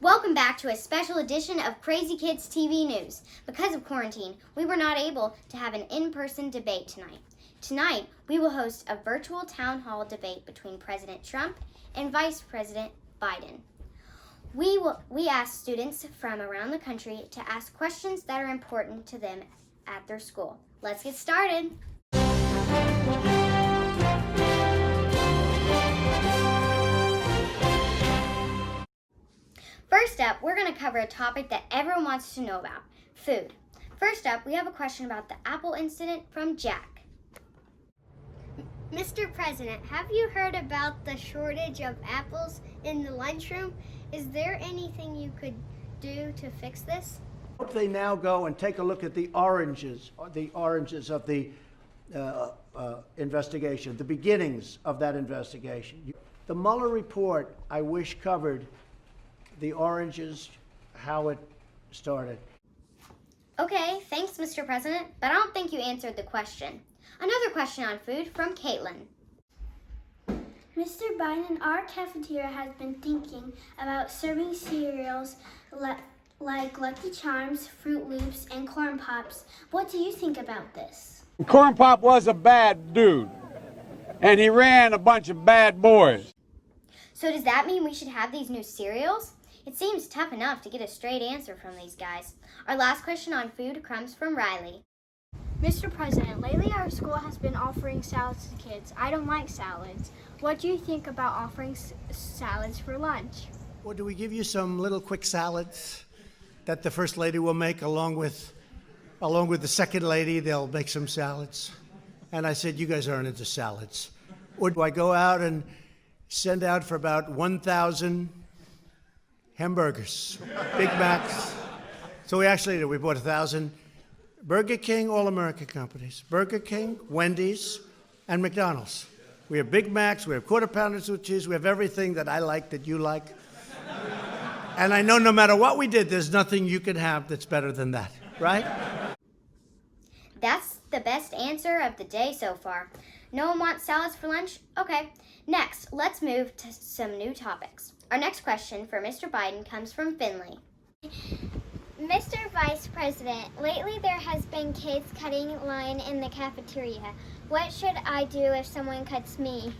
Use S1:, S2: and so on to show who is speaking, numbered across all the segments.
S1: Welcome back to a special edition of Crazy Kids TV News. Because of quarantine, we were not able to have an in-person debate tonight. Tonight, we will host a virtual town hall debate between President Trump and Vice President Biden. We asked students from around the country to ask questions that are important to them at their school. Let's get started. First up, we're going to cover a topic that everyone wants to know about, food. First up, we have a question about the apple incident from Jack.
S2: Mr. President, have you heard about the shortage of apples in the lunchroom? Is there anything you could do to fix this?
S3: I hope they now go and take a look at the oranges of the investigation, the beginnings of that investigation. The Mueller report, I wish, covered the oranges, how it started.
S1: Okay, thanks, Mr. President, but I don't think you answered the question. Another question on food from Caitlin.
S4: Mr. Biden, our cafeteria has been thinking about serving cereals like Lucky Charms, Fruit Loops, and Corn Pops. What do you think about this?
S5: Corn Pop was a bad dude, and he ran a bunch of bad boys.
S1: So does that mean we should have these new cereals? It seems tough enough to get a straight answer from these guys. Our last question on food comes from Riley.
S4: Mr. President, lately our school has been offering salads to kids. I don't like salads. What do you think about offering salads for lunch?
S3: Well, do we give you some little quick salads that the First Lady will make along with the Second Lady? They'll make some salads. And I said, you guys aren't into salads. Or do I go out and send out for about 1,000 hamburgers, Big Macs? So we actually did. We bought 1,000 Burger King, all American companies. Burger King, Wendy's, and McDonald's. We have Big Macs, we have Quarter Pounders with cheese, we have everything that I like, that you like. And I know no matter what we did, there's nothing you can have that's better than that, right?
S1: That's the best answer of the day so far. No one wants salads for lunch? Okay. Next, let's move to some new topics. Our next question for Mr. Biden comes from Finley.
S2: Mr. Vice President, lately there has been kids cutting line in the cafeteria. What should I do if someone cuts me?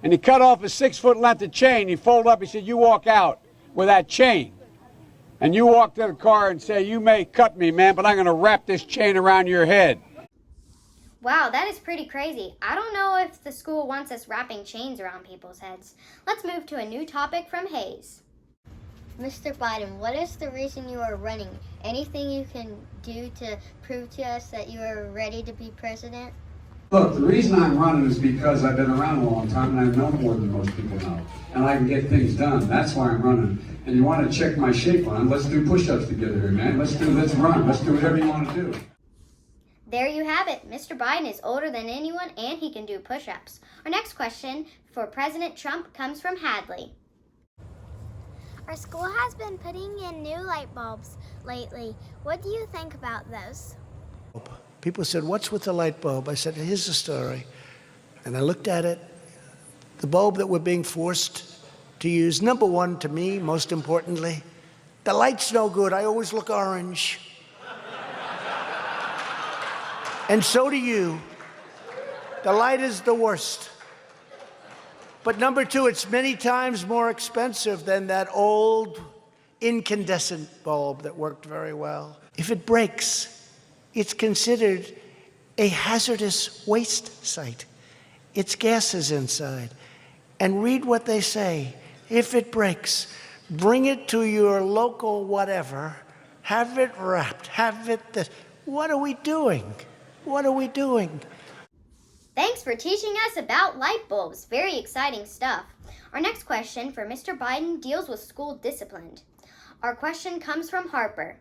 S5: And he cut off a 6-foot length of chain. He folded up, he said, you walk out with that chain. And you walk to the car and say, you may cut me, man, but I'm going to wrap this chain around your head.
S1: Wow, that is pretty crazy. I don't know if the school wants us wrapping chains around people's heads. Let's move to a new topic from Hayes.
S2: Mr. Biden, what is the reason you are running? Anything you can do to prove to us that you are ready to be president?
S6: Look, the reason I'm running is because I've been around a long time and I know more than most people know. And I can get things done. That's why I'm running. And you want to check my shape on, let's do push-ups together here, man. Let's run. Let's do whatever you want to do.
S1: There you have it. Mr. Biden is older than anyone and he can do push-ups. Our next question for President Trump comes from Hadley.
S2: Our school has been putting in new light bulbs lately. What do you think about those?
S3: People said, what's with the light bulb? I said, here's the story. And I looked at it. The bulb that we're being forced to use, number one, to me, most importantly, the light's no good. I always look orange. And so do you. The light is the worst. But number two, it's many times more expensive than that old incandescent bulb that worked very well. If it breaks, it's considered a hazardous waste site. It's gases inside. And read what they say. If it breaks, bring it to your local whatever, have it wrapped, have it this. What are we doing? What are we doing?
S1: Thanks for teaching us about light bulbs. Very exciting stuff. Our next question for Mr. Biden deals with school discipline. Our question comes from Harper.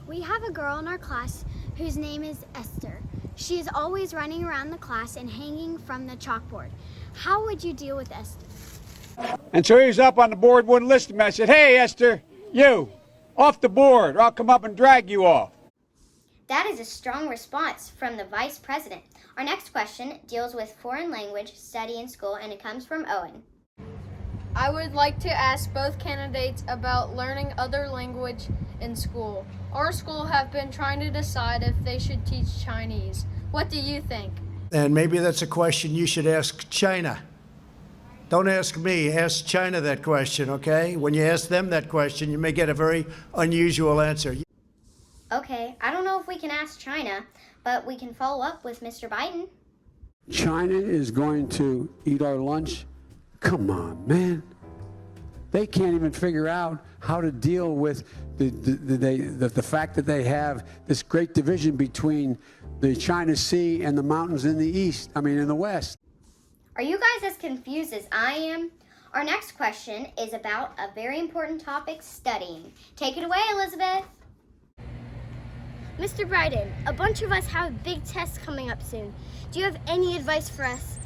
S4: We have a girl in our class whose name is Esther. She is always running around the class and hanging from the chalkboard. How would you deal with Esther?
S5: And so he was up on the board, wouldn't listen to me. I said, hey, Esther, you, off the board, or I'll come up and drag you off.
S1: That is a strong response from the Vice President. Our next question deals with foreign language study in school, and it comes from Owen.
S7: I would like to ask both candidates about learning other language in school. Our school have been trying to decide if they should teach Chinese. What do you think?
S3: And maybe that's a question you should ask China. Don't ask me, ask China that question, okay? When you ask them that question, you may get a very unusual answer.
S1: Okay, I don't know if we can ask China, but we can follow up with Mr. Biden.
S5: China is going to eat our lunch? Come on, man. They can't even figure out how to deal with the fact that they have this great division between the China Sea and the mountains in the west.
S1: Are you guys as confused as I am? Our next question is about a very important topic, studying. Take it away, Elizabeth.
S2: Mr. Biden, a bunch of us have a big test coming up soon. Do you have any advice for us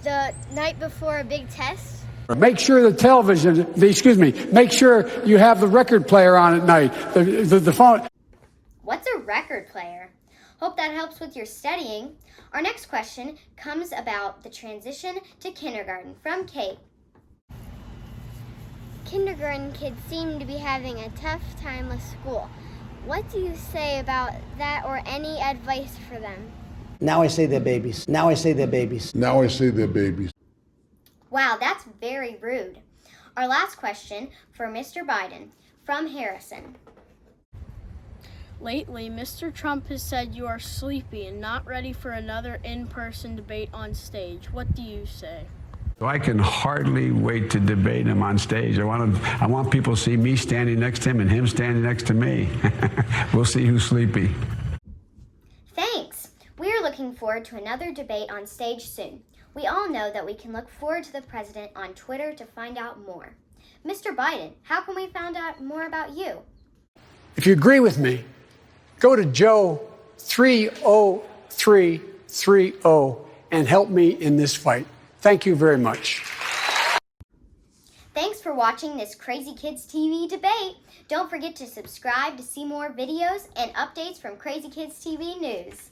S2: the night before a big test?
S5: Make sure make sure you have the record player on at night, the phone.
S1: What's a record player? Hope that helps with your studying. Our next question comes about the transition to kindergarten from Kate.
S2: Kindergarten kids seem to be having a tough time with school. What do you say about that or any advice for them?
S8: Now I say they're babies. Now I say they're babies.
S9: Now I say they're babies.
S1: Wow, that's very rude. Our last question for Mr. Biden from Harrison.
S7: Lately, Mr. Trump has said you are sleepy and not ready for another in-person debate on stage. What do you say?
S5: I can hardly wait to debate him on stage. I want people to see me standing next to him and him standing next to me. We'll see who's sleepy.
S1: Thanks. We are looking forward to another debate on stage soon. We all know that we can look forward to the president on Twitter to find out more. Mr. Biden, how can we find out more about you?
S5: If you agree with me, go to Joe 30330 and help me in this fight. Thank you very much.
S1: Thanks for watching this Crazy Kids TV debate. Don't forget to subscribe to see more videos and updates from Crazy Kids TV News.